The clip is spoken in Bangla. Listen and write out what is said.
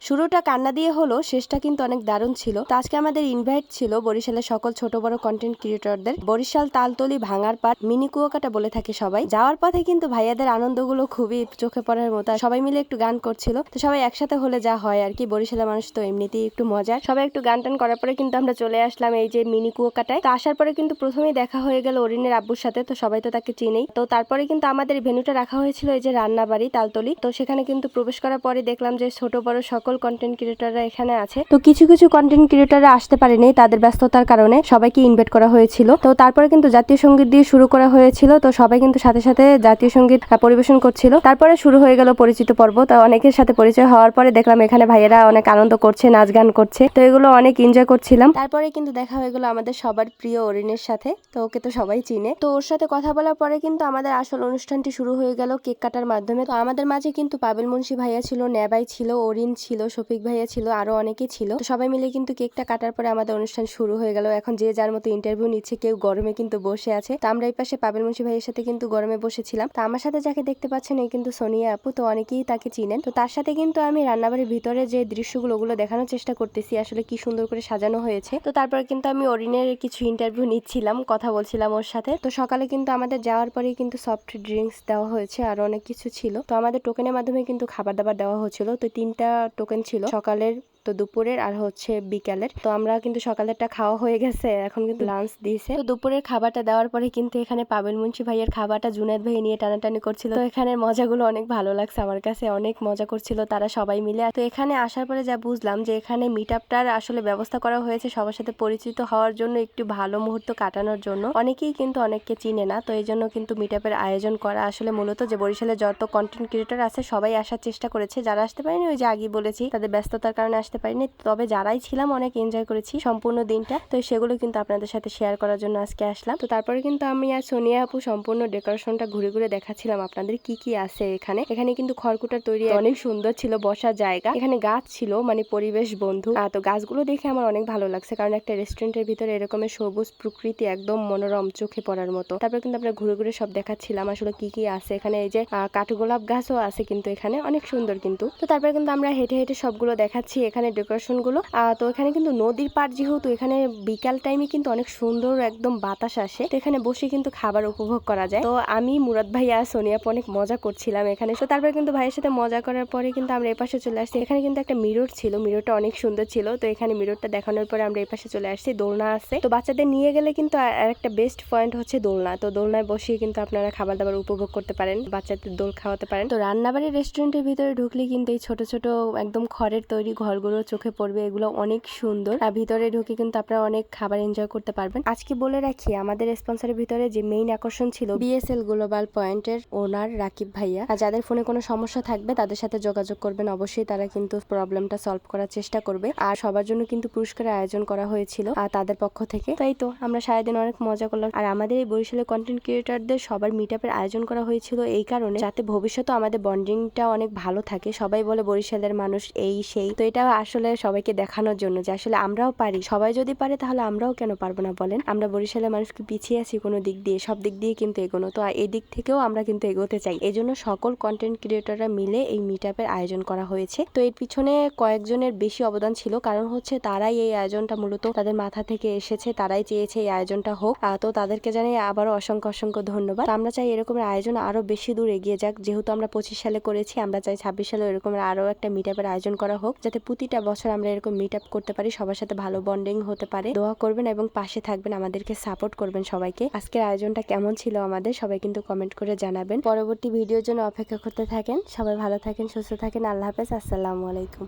শুরুটা কান্না দিয়ে হলো, শেষটা কিন্তু অনেক দারুণ ছিল। তো আজকে আমাদের ইনভাইট ছিল বরিশালের সকল ছোট বড় কন্টেন্ট ক্রিয়েটরদের। বরিশাল তালতলি ভাঙার পাট মিনি কুয়াকাটা বলে থাকে সবাই। যাওয়ার পথে কিন্তু ভাইয়াদের আনন্দগুলো খুবই চোখে পড়ার মতো। সবাই মিলে একটু গান করছিল, তো সবাই একসাথে হলে যা হয় আর কি। বরিশালের মানুষ তো এমনিতেই একটু মজার। সবাই একটু গান টান করার পরে কিন্তু আমরা চলে আসলাম এই যে মিনি কুয়াকাটায়। তো আসার পরে কিন্তু প্রথমেই দেখা হয়ে গেল অরিনের আব্বুর সাথে, তো সবাই তো তাকে চিনেই। তো তারপরে কিন্তু আমাদের ভেন্যুটা রাখা হয়েছিল এই যে রান্নাবাড়ি তালতলি। তো সেখানে কিন্তু প্রবেশ করার পরে দেখলাম যে ছোট বড় সকল কন্টেন্ট ক্রিয়েটররা এখানে আছে। তো কিছু কিছু কন্টেন্ট ক্রিয়েটররা আসতে পারেনি তাদের ব্যস্ততার কারণে, সবাইকে ইনভাইট করা হয়েছিল। তো তারপরে কিন্তু জাতীয় সঙ্গীত দিয়ে শুরু করা হয়েছিল। তো সবাই কিন্তু সাথে সাথে জাতীয় সঙ্গীত পরিবেশন করছিল। তারপরে শুরু হয়ে গেল পরিচিত পর্ব। তো অনেকের সাথে পরিচয় হওয়ার পরে দেখলাম এখানে ভাইয়েরা অনেক আনন্দ করছে, নাচ গান করছে। তো এগুলো অনেক এনজয় করছিলাম। তারপরে কিন্তু দেখা হয়ে গেল আমাদের সবার প্রিয় অরিনের সাথে। তো ওকে তো সবাই চিনে। তো ওর সাথে কথা বলার পরে কিন্তু আমাদের আসল অনুষ্ঠানটি শুরু হয়ে গেল কেক কাটার মাধ্যমে। তো আমাদের মাঝে কিন্তু পাবেল মুন্সি ভাইয়া ছিল, নেবাই ছিল, অরিন ছিল, শফিক ভাইয়া ছিল, আরো অনেকে ছিল। তো সবাই মিলে কিন্তু কেকটা কাটার পরে আমাদের অনুষ্ঠান শুরু হয়ে গেল। এখন যে যার মতো ইন্টারভিউ নিচ্ছে, কেউ গরমে কিন্তু বসে আছে। তো আমরা এই পাশে পাবেল মুন্সি ভাইয়ের সাথে কিন্তু গরমে বসেছিলাম। তো আমার সাথে যাকে দেখতে পাচ্ছেন এই কিন্তু সোনিয়া আপু। তো অনেকেই তাকে চিনেন। তো তার সাথে কিন্তু আমি রান্নাবাড়ির ভিতরে যে দৃশ্যগুলো ওগুলো দেখানোর চেষ্টা করতেছি, আসলে কি সুন্দর করে সাজানো হয়েছে। তো তারপর কিন্তু আমি অরিনের কিছু ইন্টারভিউ নিচ্ছিলাম, কথা বলছিলাম ওর সাথে। তো সকালে কিন্তু আমাদের যাওয়ার পরেই কিন্তু সফট ড্রিঙ্কস দেওয়া হয়েছে, আর অনেক কিছু ছিল। তো আমাদের টোকেনের মাধ্যমে কিন্তু খাবার দাবার দেওয়া হচ্ছিল। তো 3টা টোকেন ছিল, সকালের, তো দুপুরের আর হচ্ছে বিকালের। তো আমরা কিন্তু সকালেরটা খাওয়া হয়ে গেছে, এখন কিন্তু লাঞ্চ দিয়েছে। তো দুপুরের খাবারটা দেওয়ার পরে কিন্তু এখানে পাবেল মুন্সি ভাইয়ের খাবারটা জুনায়েদ ভাই নিয়ে টানাটানি করছিল। তো এখানে মজাগুলো অনেক ভালো লাগছে আমার কাছে, অনেক মজা করছিল তারা সবাই মিলে। তো এখানে আসার পরে যা বুঝলাম যে এখানে মিট আপটার আসলে ব্যবস্থা করা হয়েছে সবার সাথে পরিচিত হওয়ার জন্য, একটু ভালো মুহূর্ত কাটানোর জন্য। অনেকেই কিন্তু অনেককে চিনে না, তো এই জন্য কিন্তু মিট আপের আয়োজন করা। আসলে মূলত যে বরিশালে যত কন্টেন্ট ক্রিয়েটর আছে সবাই আসার চেষ্টা করেছে। যারা আসতে পারেনি ওই যে আগে বলেছি তাদের ব্যস্ততার কারণে আসতে পারিনি, তবে যারাই ছিলাম অনেক এনজয় করেছি সম্পূর্ণ দিনটা। তো সেগুলো কিন্তু আপনাদের সাথে শেয়ার করার জন্য আজকে আসলাম। তো তারপরে কিন্তু আমি আর সোনিয়া আপু সম্পূর্ণ ডেকোরেশনটা ঘুরে ঘুরে দেখাচ্ছিলাম আপনাদের কি কি আছে এখানে। এখানে কিন্তু খড়কুটার তৈরি অনেক সুন্দর ছিল বসার জায়গা। এখানে গাছ ছিল, মানে পরিবেশ বন্ধু। তো গাছগুলো দেখে আমার অনেক ভালো লাগছে, কারণ একটা রেস্টুরেন্টের ভিতরে এরকমের সবুজ প্রকৃতি একদম মনোরম, চোখে পড়ার মতো। তারপর কিন্তু আমরা ঘুরে ঘুরে সব দেখাচ্ছিলাম আসলে কি কি আছে এখানে। এই যে কাঠগোলাপ গাছও আছে কিন্তু এখানে, অনেক সুন্দর কিন্তু। তো তারপরে কিন্তু আমরা হেঁটে হেঁটে সবগুলো দেখাচ্ছি এখানে ডেকোরেশন গুলো। তো এখানে কিন্তু নদীর পাড়, যেহেতু এখানে বিকাল টাইমে কিন্তু অনেক সুন্দর একদম বাতাস আসে। তো এখানে বসে কিন্তু খাবার উপভোগ করা যায়। তো আমি, মুরাদ ভাইয়া, সোনিয়া অনেক মজা করছিলাম এখানে। তো তারপরে কিন্তু ভাইয়ের সাথে মজা করার পরে কিন্তু আমরা এই পাশে চলে আসছি। এখানে কিন্তু একটা মিরর ছিল, মিররটা অনেক সুন্দর ছিল। তো এখানে মিররটা দেখানোর পরে আমরা এই পাশে চলে আসছি। দোলনা আছে, তো বাচ্চাদের নিয়ে গেলে কিন্তু আর একটা বেস্ট পয়েন্ট হচ্ছে দোলনা। তো দোলনায় বসিয়ে কিন্তু আপনারা খাবার দাবার উপভোগ করতে পারেন, বাচ্চাদের দোল খাওয়াতে পারেন। তো রান্নাবাড়ির রেস্টুরেন্টের ভিতরে ঢুকলে কিন্তু এই ছোট ছোট একদম খড়ের তৈরি ঘরগুলো চোখে পড়বে, এগুলো অনেক সুন্দর। আর ভিতরে ঢুকে কিন্তু আপনারা অনেক খাবার এনজয় করতে পারবেন। আজকে বলে রাখি আমাদের স্পন্সরের ভিতরে যে মেইন আকর্ষণ ছিল বিএসএল গ্লোবাল পয়েন্টের ওনার রাকিব ভাইয়া। আর যাদের ফোনে কোনো সমস্যা থাকবে তাদের সাথে যোগাযোগ করবেন, অবশ্যই তারা কিন্তু প্রবলেমটা সলভ করার চেষ্টা করবে। আর সবার জন্য কিন্তু পুরস্কারের আয়োজন করা হয়েছিল আর তাদের পক্ষ থেকে। তাই তো আমরা সারাদিন অনেক মজা করলাম। আর আমাদের এই বরিশালের কন্টেন্ট ক্রিয়েটরদের সবার মিট আপের আয়োজন করা হয়েছিল এই কারণে, যাতে ভবিষ্যতে আমাদের বন্ডিংটা অনেক ভালো থাকে। সবাই বলে বরিশালের মানুষ এই সেই, তো এটা আসলে সবাইকে দেখানোর জন্য যে আসলে আমরাও পারি। সবাই যদি পারে তাহলে আমরাও কেন পারবো না বলেন। আমরা বরিশালের মানুষকে পিছিয়ে আছি কোনো দিক দিয়ে? সব দিক দিয়ে কিন্তু এগোনো। তো এই দিক থেকেও আমরা কিন্তু এগোতে চাই। এই জন্য সকল কন্টেন্ট ক্রিয়েটররা মিলে এই মিট আপের আয়োজন করা হয়েছে। তো এর পিছনে কয়েকজনের বেশি অবদান ছিল, কারণ হচ্ছে তারাই এই আয়োজনটা মূলত তাদের মাথা থেকে এসেছে, তারাই চেয়েছে এই আয়োজনটা হোক। তো তাদেরকে জানাই আবারও অসংখ্য অসংখ্য ধন্যবাদ। আমরা চাই এরকমের আয়োজন আরো বেশি দূর এগিয়ে যাক। যেহেতু আমরা 25 সালে করেছি, আমরা চাই 26 সালে এরকমের আরো একটা মিট আপের আয়োজন করা হোক, যাতে প্রতিটা বছর আমরা এরকম মিট আপ করতে পারি, সবার সাথে ভালো বন্ডিং হতে পারে। দোয়া করবেন এবং পাশে থাকবেন, আমাদেরকে সাপোর্ট করবেন সবাইকে। আজকের আয়োজনটা কেমন ছিল আমাদের সবাই কিন্তু কমেন্ট করে জানাবেন। পরবর্তী ভিডিওর জন্য অপেক্ষা করতে থাকেন। সবাই ভালো থাকেন, সুস্থ থাকেন। আল্লাহ হাফেজ, আসসালামু আলাইকুম।